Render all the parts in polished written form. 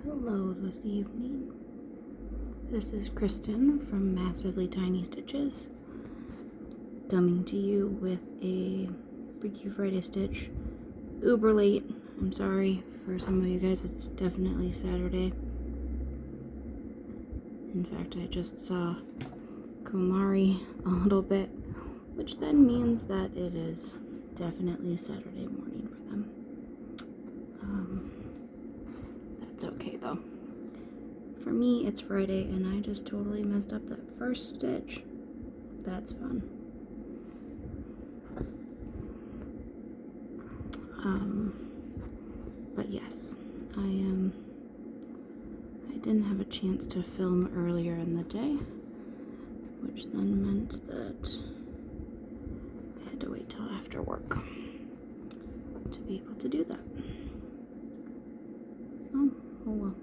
Hello this evening. This is Kristen from Massively Tiny Stitches, coming to you with a Freaky Friday stitch. Uber late. I'm sorry for some of you guys, it's definitely Saturday. In fact, I just saw Kumari a little bit, which then means that it is definitely Saturday morning for them. That's okay though. For me, it's Friday, and I just totally messed up that first stitch. That's fun. But yes, I didn't have a chance to film earlier in the day, which then meant that I had to wait till after work to be able to do that. So, oh well.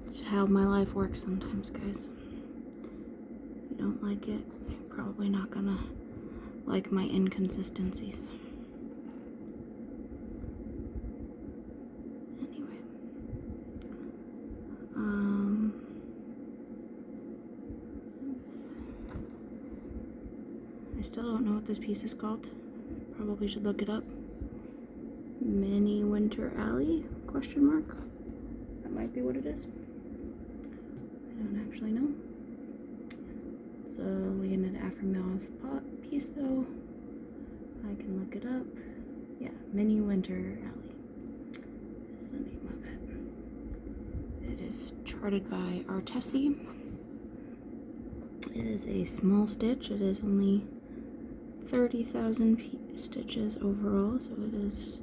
It's how my life works sometimes, guys. If you don't like it, you're probably not gonna like my inconsistencies. Anyway. I still don't know what this piece is called. Probably should look it up. Mini Winter Alley? Question mark? That might be what it is. I don't actually know. It's a Leonid Afremov piece though. I can look it up. Yeah, Mini Winter Alley is the name of it. It is charted by Artecy. It is a small stitch. It is only 30,000 stitches overall, so it is,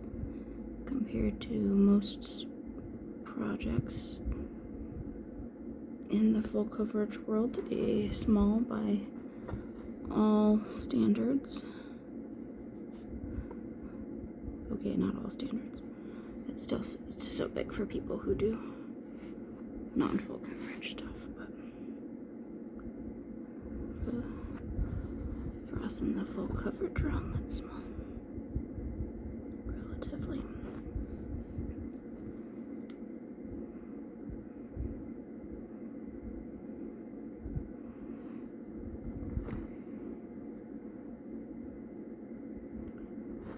compared to most projects in the full coverage world, a small by all standards. Okay, not all standards. It's still big for people who do non-full coverage stuff, but for us in the full coverage realm, it's small, relatively.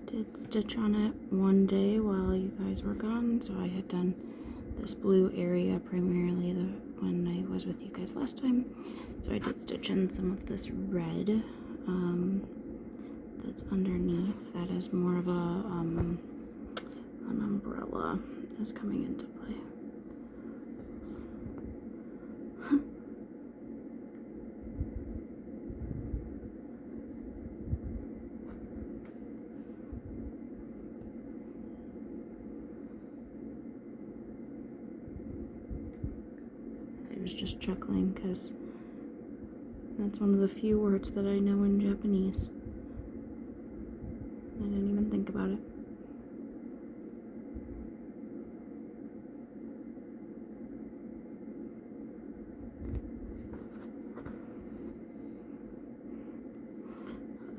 Did stitch on it one day while you guys were gone, so I had done this blue area primarily when I was with you guys last time. So I did stitch in some of this red that's underneath. That is more of an umbrella that's coming into play. I was just chuckling because that's one of the few words that I know in Japanese. I didn't even think about it.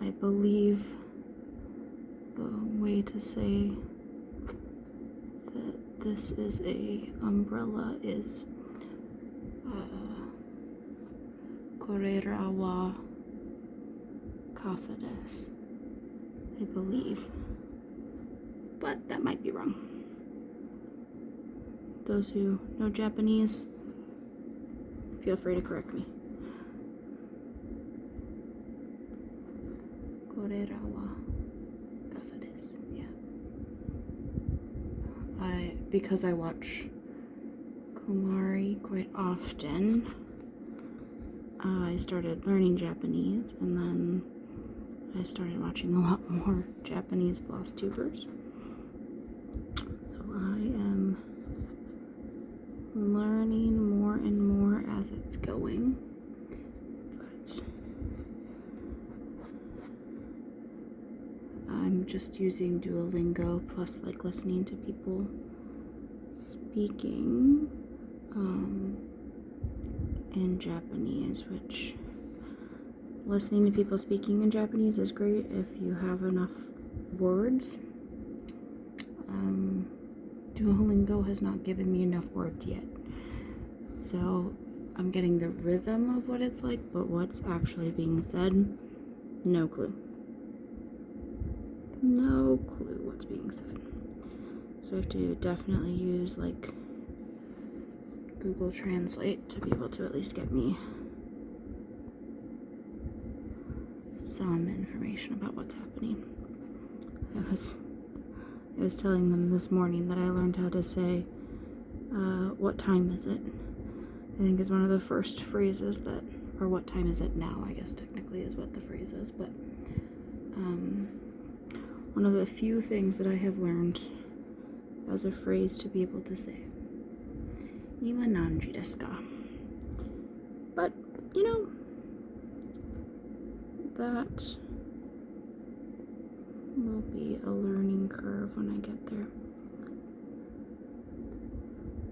I believe the way to say that this is a umbrella is Korera wa Casa des, I believe, but that might be wrong. Those who know Japanese, feel free to correct me. Korera wa Casa des, yeah. Because I watch Kumari quite often, I started learning Japanese, and then I started watching a lot more Japanese floss tubers. So I am learning more and more as it's going, but I'm just using Duolingo plus like listening to people speaking in Japanese, which listening to people speaking in Japanese is great if you have enough words. Duolingo has not given me enough words yet. So I'm getting the rhythm of what it's like, but what's actually being said, no clue. No clue what's being said. So I have to definitely use like Google Translate to be able to at least get me some information about what's happening. I was telling them this morning that I learned how to say, what time is it? I think is one of the first phrases that, or what time is it now, I guess technically is what the phrase is, but one of the few things that I have learned as a phrase to be able to say. Ima nanji desu ka? But, you know, that will be a learning curve when I get there.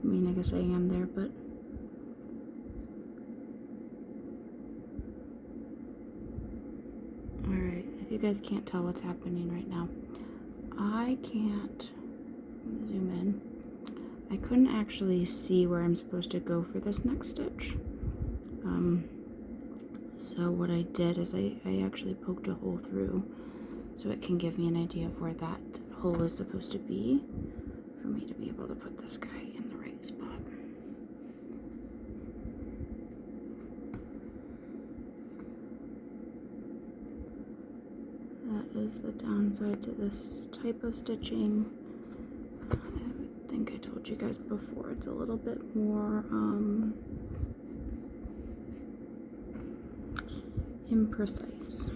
I mean, I guess I am there, but alright, if you guys can't tell what's happening right now, I can't zoom in. I couldn't actually see where I'm supposed to go for this next stitch. So what I did is I actually poked a hole through so it can give me an idea of where that hole is supposed to be for me to be able to put this guy in the right spot. That is the downside to this type of stitching. I think I told you guys before, it's a little bit more imprecise.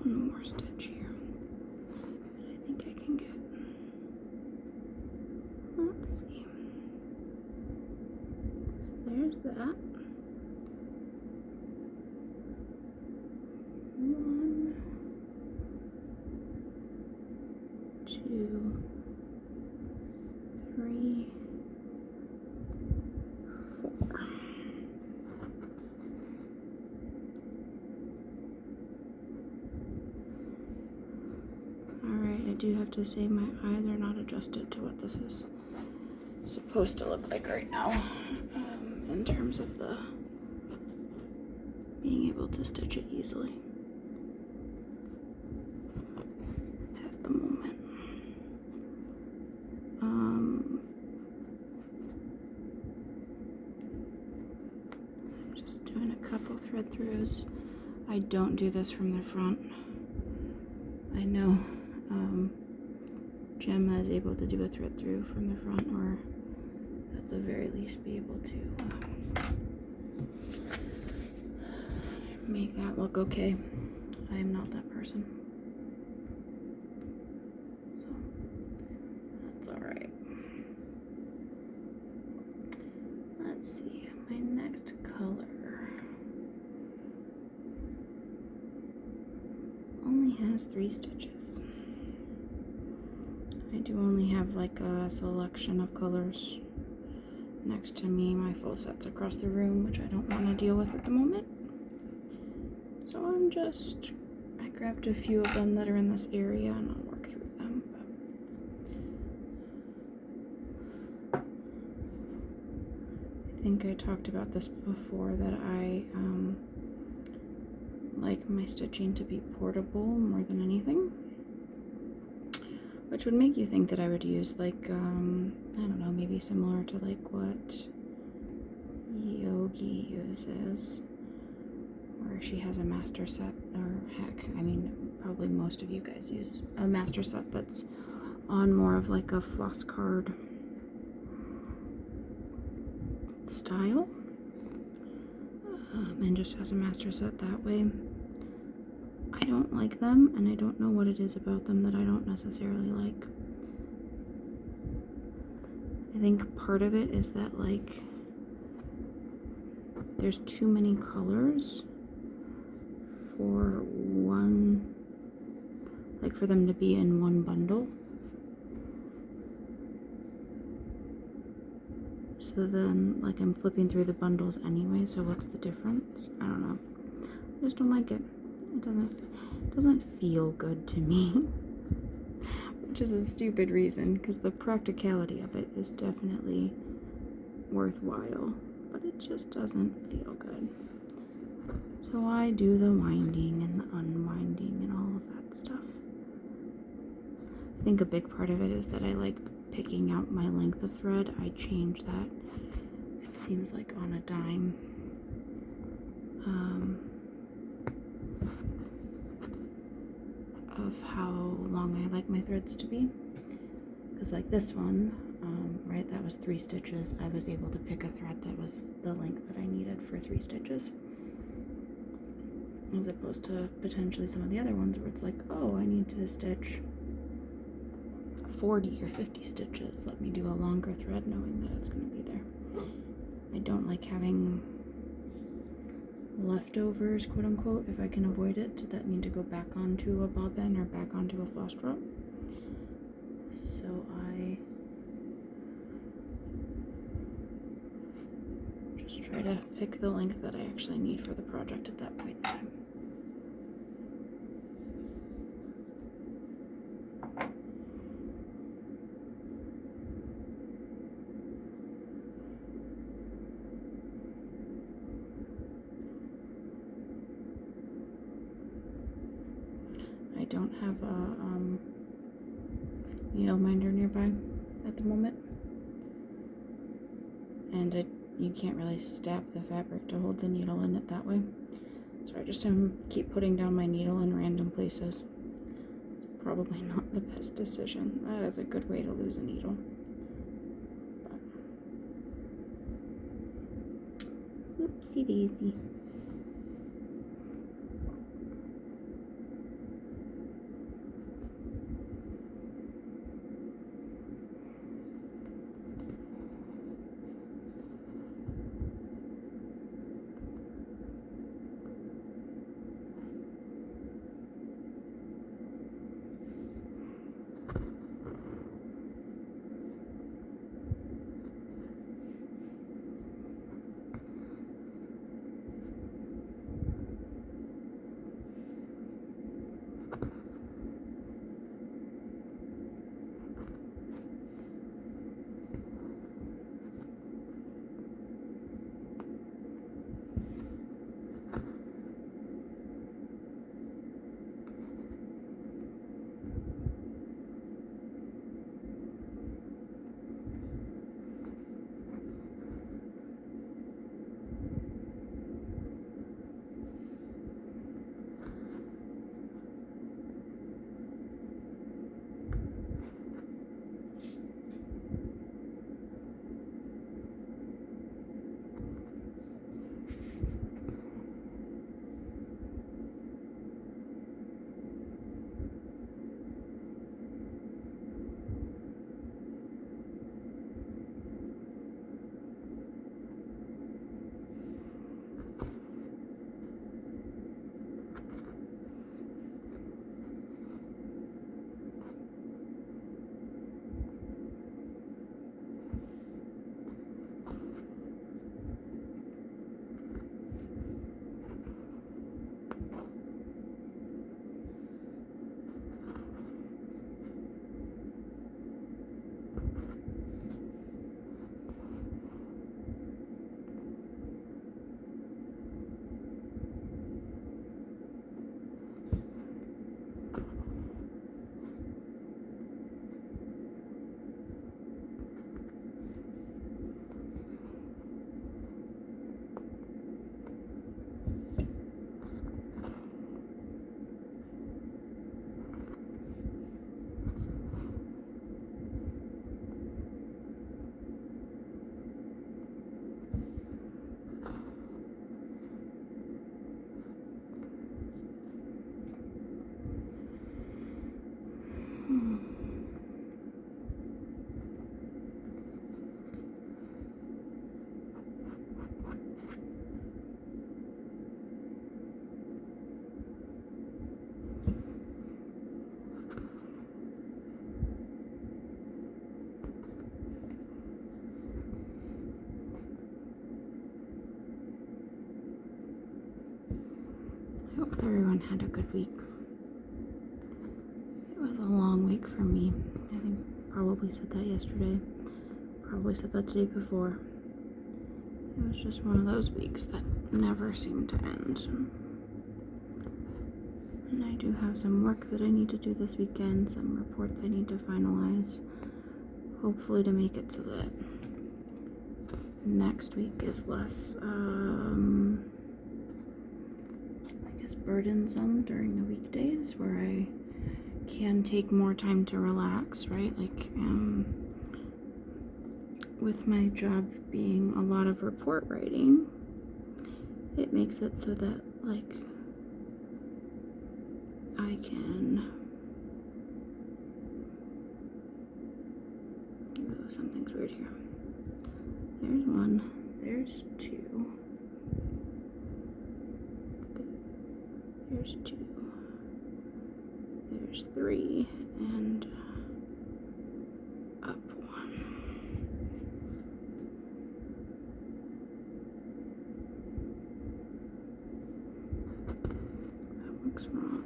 One more stitch here that I think I can get. Let's see. So there's that. 1, 2, 3, 4. Alright, I do have to say my eyes are not adjusted to what this is supposed to look like right now, in terms of the being able to stitch it easily at the moment. I'm just doing a couple thread throughs. I don't do this from the front. I know Gemma is able to do a thread through from the front, or at the very least be able to make that look okay. I am not that person, so that's alright. Let's see, my next color only has 3 stitches. I do only have like a selection of colors next to me, my full sets across the room, which I don't want to deal with at the moment. So I grabbed a few of them that are in this area and I'll work through them. But I think I talked about this before, that I like my stitching to be portable more than anything. Which would make you think that I would use like, I don't know, maybe similar to like what Yogi uses, where she has a master set, or heck, I mean, probably most of you guys use a master set that's on more of like a floss card style, and just has a master set that way. I don't like them, and I don't know what it is about them that I don't necessarily like. I think part of it is that, like, there's too many colors for one, like, for them to be in one bundle. So then, like, I'm flipping through the bundles anyway, so what's the difference? I don't know. I just don't like it. It doesn't feel good to me. Which is a stupid reason, because the practicality of it is definitely worthwhile, but it just doesn't feel good. So I do the winding and the unwinding and all of that stuff. I think a big part of it is that I like picking out my length of thread. I change that, it seems like, on a dime. Of how long I like my threads to be. Because like this one, right, that was 3 stitches. I was able to pick a thread that was the length that I needed for 3 stitches. As opposed to potentially some of the other ones where it's like, oh, I need to stitch 40 or 50 stitches. Let me do a longer thread knowing that it's going to be there. I don't like having leftovers, quote unquote, if I can avoid it, that need to go back onto a bobbin or back onto a floss drop. So I just try to pick the length that I actually need for the project at that point in time. I don't have a needle minder nearby at the moment, and you can't really stab the fabric to hold the needle in it that way. So I just keep putting down my needle in random places. It's probably not the best decision. That is a good way to lose a needle. But, whoopsie daisy. everyone had a good week. It was a long week for me. I think probably said that yesterday. Probably said that the day before. It was just one of those weeks that never seemed to end. And I do have some work that I need to do this weekend, some reports I need to finalize, hopefully to make it so that next week is less, I guess, burdensome during the weekdays, where I can take more time to relax, right? Like, with my job being a lot of report writing, it makes it so that, like, I can, oh, something's weird here. There's one, there's two, there's two, there's three, and up one. That looks wrong.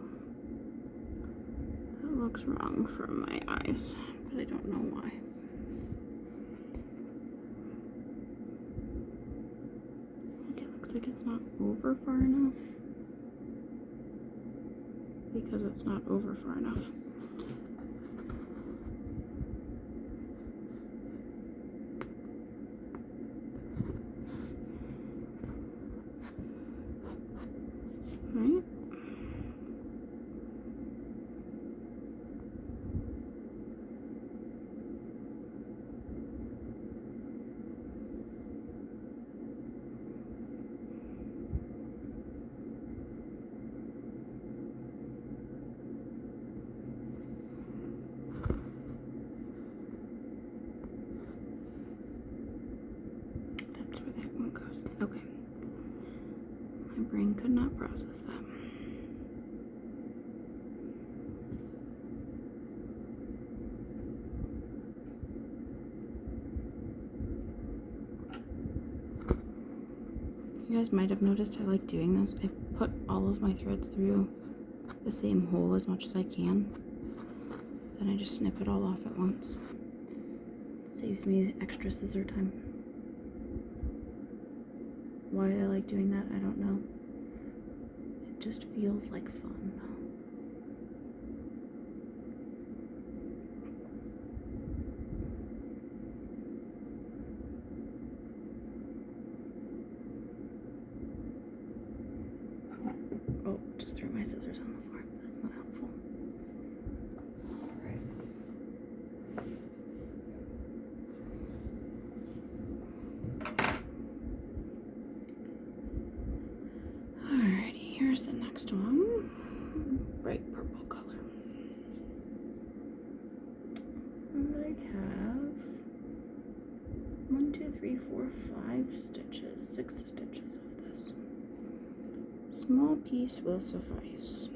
That looks wrong from my eyes, but I don't know why. Looks like it's not over far enough, because it's not over far enough. Right? That's where that one goes. Okay. My brain could not process that. You guys might have noticed I like doing this. I put all of my threads through the same hole as much as I can. Then I just snip it all off at once. It saves me extra scissor time. Why I like doing that, I don't know. It just feels like fun. Oh, just threw my scissors on the floor. That's not helpful. Alrighty, here's the next one. Bright purple color. And I have 1, 2, 3, 4, 5 stitches, 6 stitches of this. Small piece will suffice.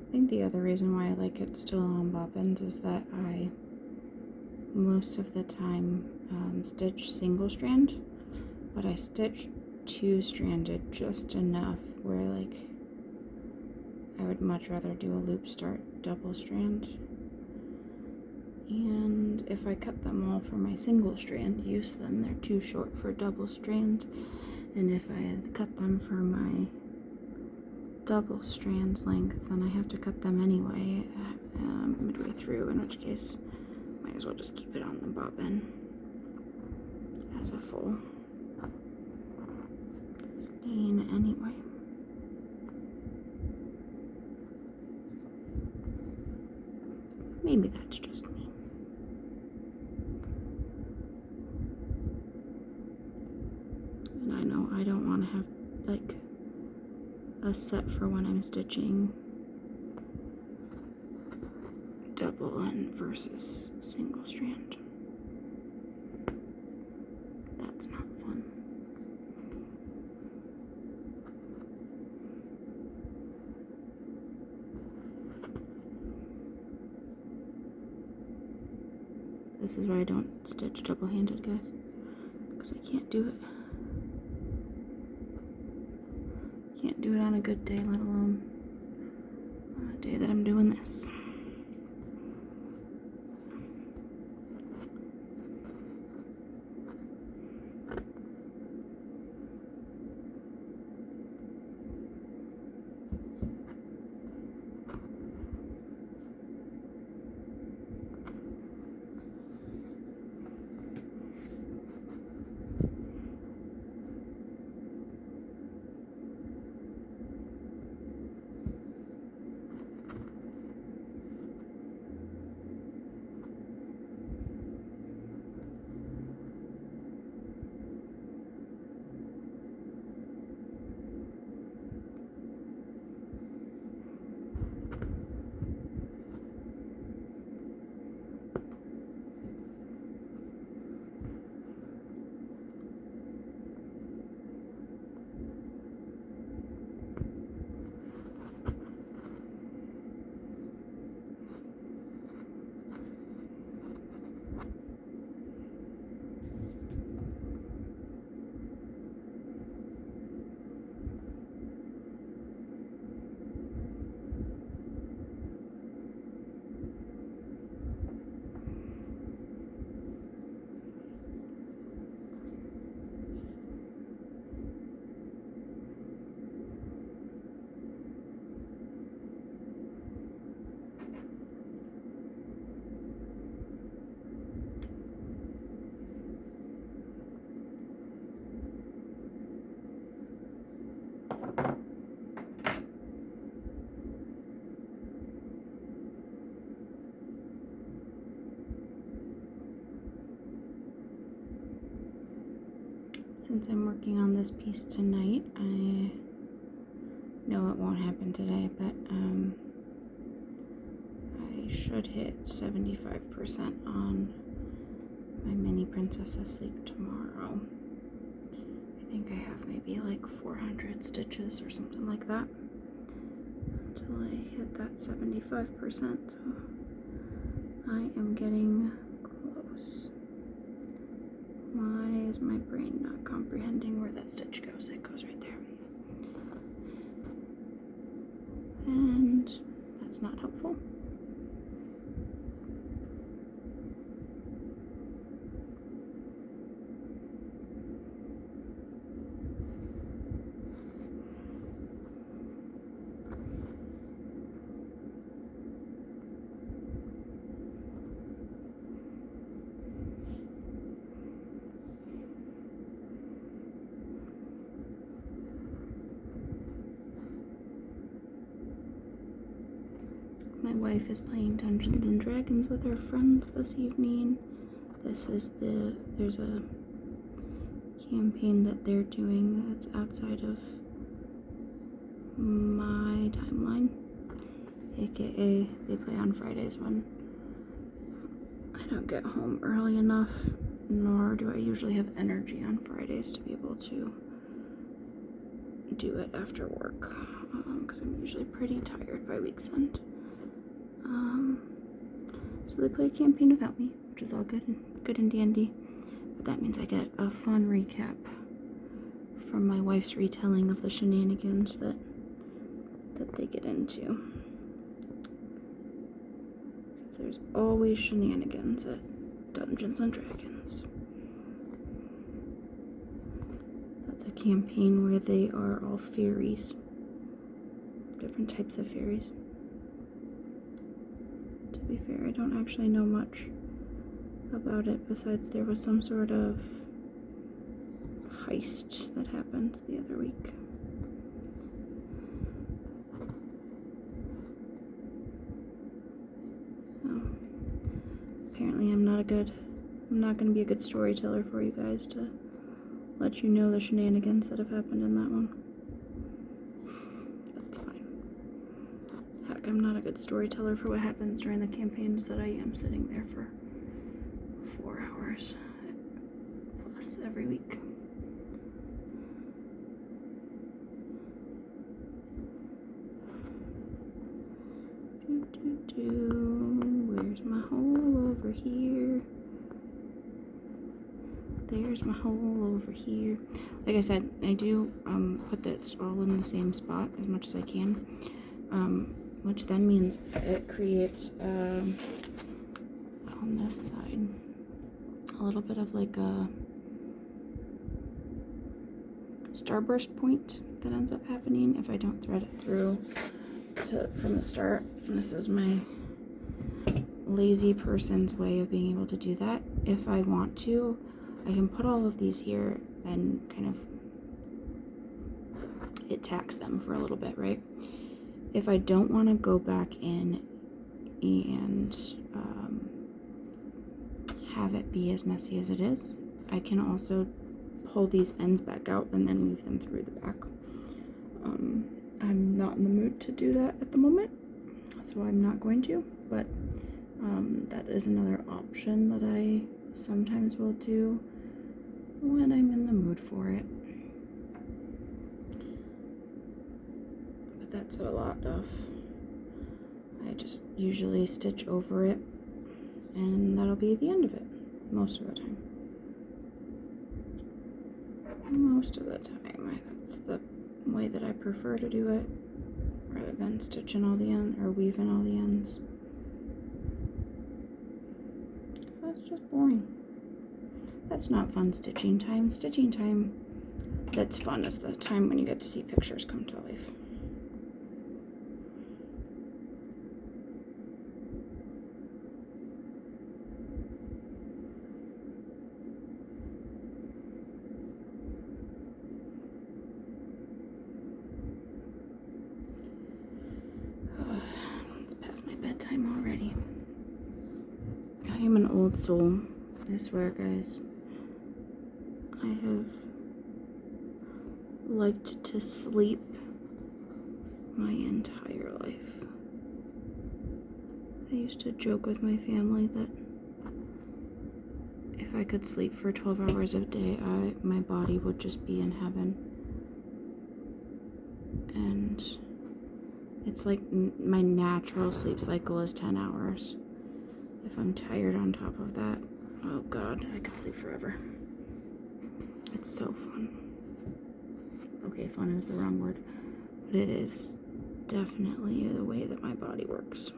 I think the other reason why I like it still on bobbins is that I most of the time stitch single strand, but I stitch two-stranded just enough where, like, I would much rather do a loop start double strand. And if I cut them all for my single strand use, then they're too short for double strand. And if I cut them for my double strand length, then I have to cut them anyway midway through, in which case might as well just keep it on the bobbin as a full skein anyway. Maybe that's just me. And I know I don't want to have like a set for when I'm stitching double and versus single strand. That's not fun. This is why I don't stitch double-handed, guys. Because I can't do it. Can't do it on a good day, let alone on a day that I'm doing this. Since I'm working on this piece tonight, I know it won't happen today, but I should hit 75% on my mini Princess Asleep tomorrow. I think I have maybe like 400 stitches or something like that until I hit that 75%, so I am getting close. Why is my brain not comprehending where that stitch goes? It goes right there. And that's not helpful. My wife is playing Dungeons and Dragons with her friends this evening. There's a campaign that they're doing that's outside of my timeline, aka they play on Fridays when I don't get home early enough, nor do I usually have energy on Fridays to be able to do it after work, because I'm usually pretty tired by week's end. So they play a campaign without me, which is all good and dandy. But that means I get a fun recap from my wife's retelling of the shenanigans that they get into. Because there's always shenanigans at Dungeons and Dragons. That's a campaign where they are all fairies. Different types of fairies. To be fair, I don't actually know much about it besides there was some sort of heist that happened the other week. So apparently I'm not going to be a good storyteller for you guys to let you know the shenanigans that have happened in that one. That's fine. Heck, I'm not a good storyteller for what happens during the campaigns that I am sitting there for 4 hours plus every week. Where's my hole over here? There's my hole over here. Like I said, I do put this all in the same spot as much as I can, which then means it creates on this side a little bit of like a starburst point that ends up happening if I don't thread it through from the start. And this is my lazy person's way of being able to do that. If I want to, I can put all of these here and kind of it tacks them for a little bit, right? If I don't want to go back in and have it be as messy as it is, I can also pull these ends back out and then weave them through the back. I'm not in the mood to do that at the moment, so I'm not going to, but that is another option that I sometimes will do when I'm in the mood for it. But that's a lot of, I just usually stitch over it and that'll be the end of it most of the time. Most of the time, that's the way that I prefer to do it, rather than stitching all the ends or weaving all the ends. So that's just boring. That's not fun stitching time. Stitching time that's fun is the time when you get to see pictures come to life. It's past my bedtime already. I am an old soul, I swear, guys. I have liked to sleep my entire life. I used to joke with my family that if I could sleep for 12 hours a day, my body would just be in heaven. And it's like my natural sleep cycle is 10 hours. If I'm tired on top of that, oh God, I could sleep forever. It's so fun. Okay, fun is the wrong word, but it is definitely the way that my body works.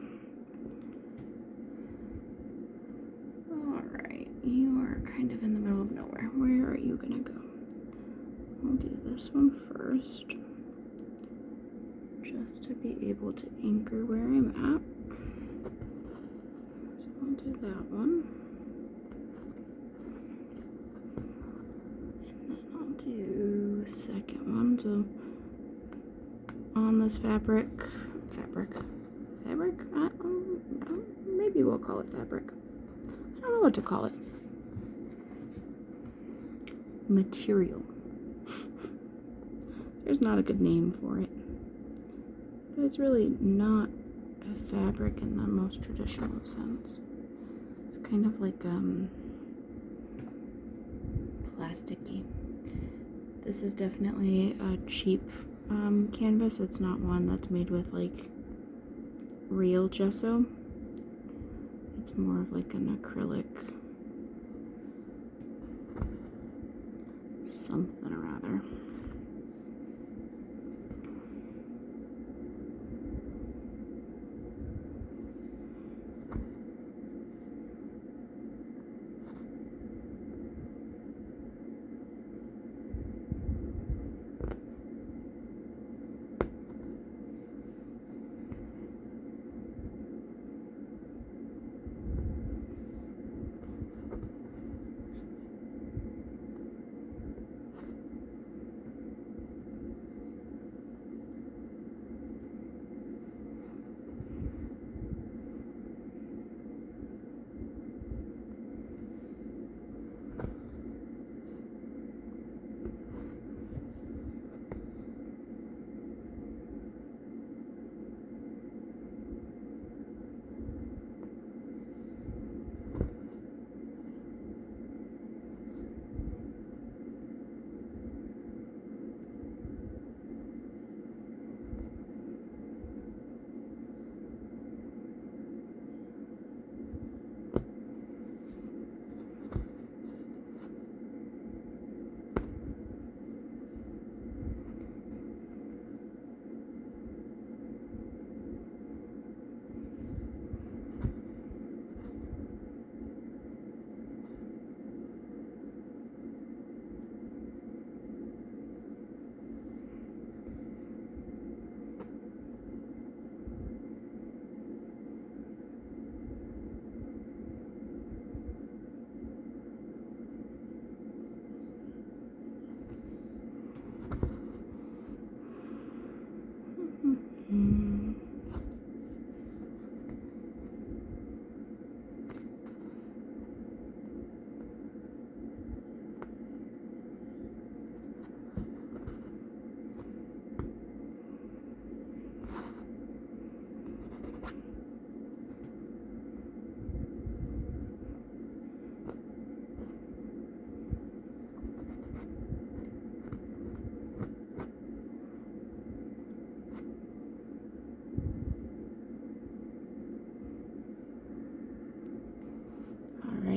Alright, you are kind of in the middle of nowhere. Where are you gonna go? I'll do this one first, just to be able to anchor where I'm at. So I'll do that one. Do second one. So on this fabric, maybe we'll call it fabric. I don't know what to call it. Material. There's not a good name for it, but it's really not a fabric in the most traditional sense. It's kind of like plasticky. This is definitely a cheap canvas. It's not one that's made with like real gesso. It's more of like an acrylic something or other.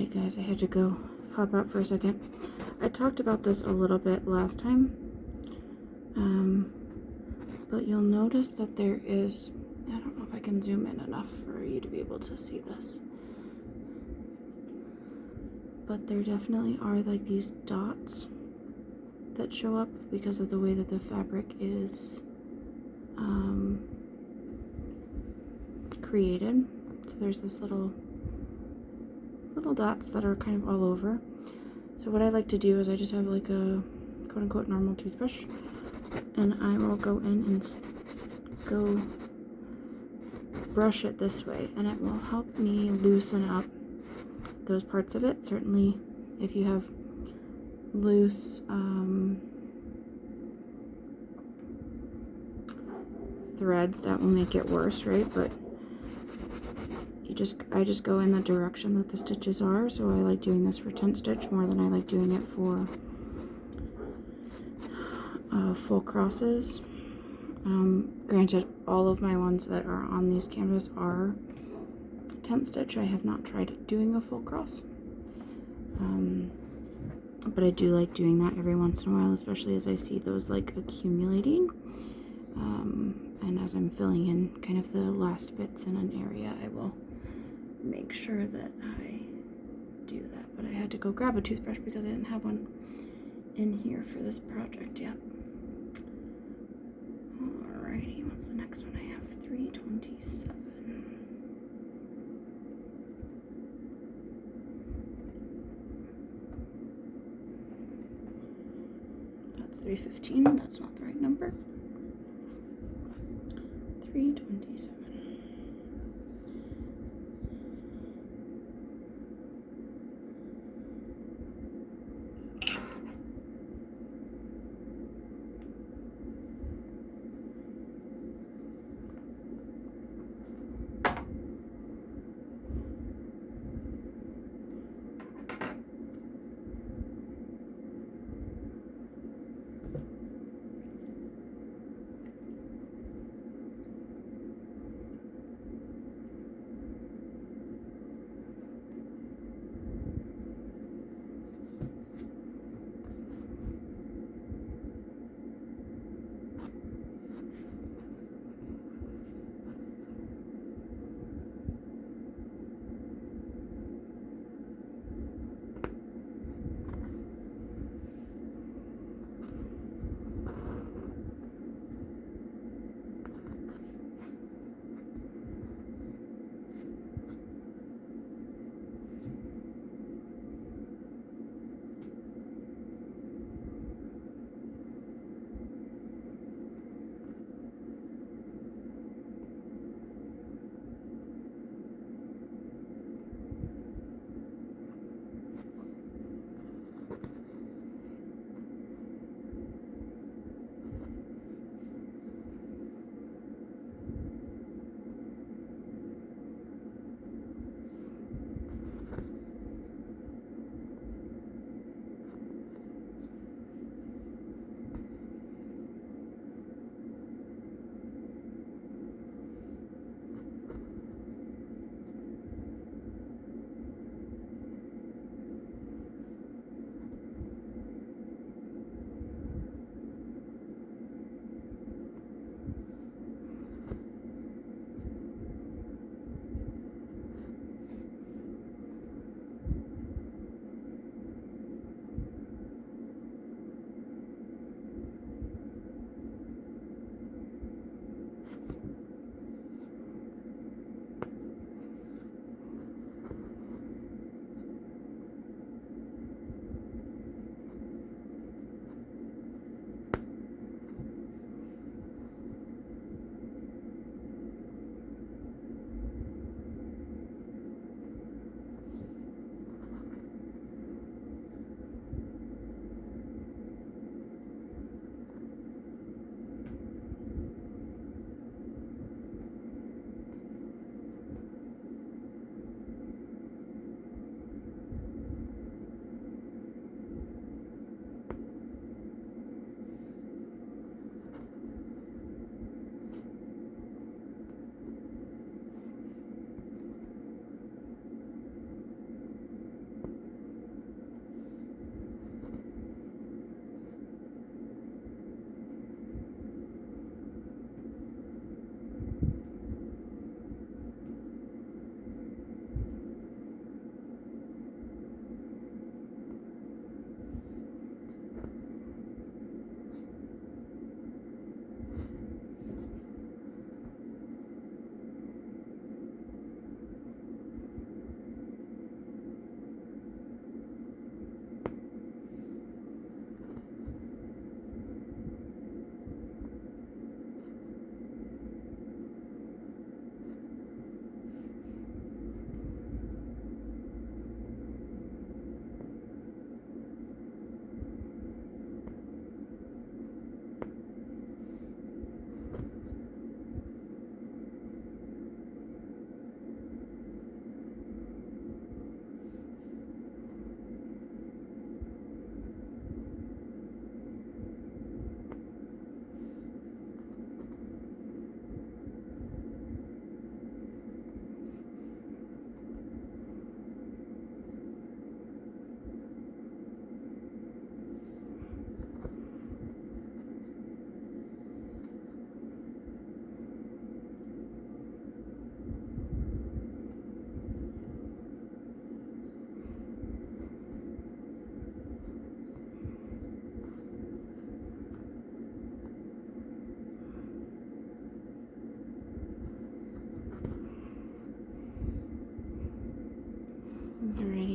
guys, I had to go hop out for a second. I talked about this a little bit last time, but you'll notice that there is, I don't know if I can zoom in enough for you to be able to see this, but there definitely are like these dots that show up because of the way that the fabric is created. So there's this little dots that are kind of all over. So what I like to do is I just have like a quote-unquote normal toothbrush, and I will go in and go brush it this way, and it will help me loosen up those parts of it. Certainly if you have loose threads, that will make it worse, right? But I just go in the direction that the stitches are. So I like doing this for tent stitch more than I like doing it for full crosses. Granted, all of my ones that are on these canvas are tent stitch. I have not tried doing a full cross, but I do like doing that every once in a while, especially as I see those like accumulating, and as I'm filling in kind of the last bits in an area, I will make sure that I do that. But I had to go grab a toothbrush because I didn't have one in here for this project yet. Alrighty, what's the next one? I have 327. That's 315. That's not the right number. 327.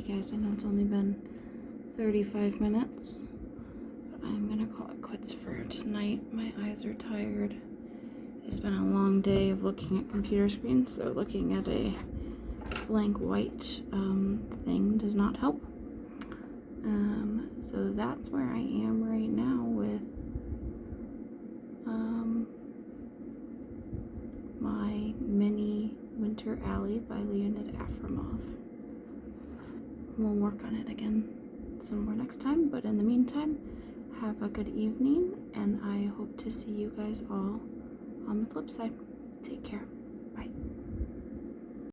guys, I know it's only been 35 minutes, but I'm gonna call it quits for tonight. My eyes are tired. It's been a long day of looking at computer screens, so looking at a blank white thing does not help. So that's where I am right now with my mini Winter Alley by Leonid Afremov. We'll work on it again some more next time, but in the meantime, have a good evening, and I hope to see you guys all on the flip side. Take care. Bye.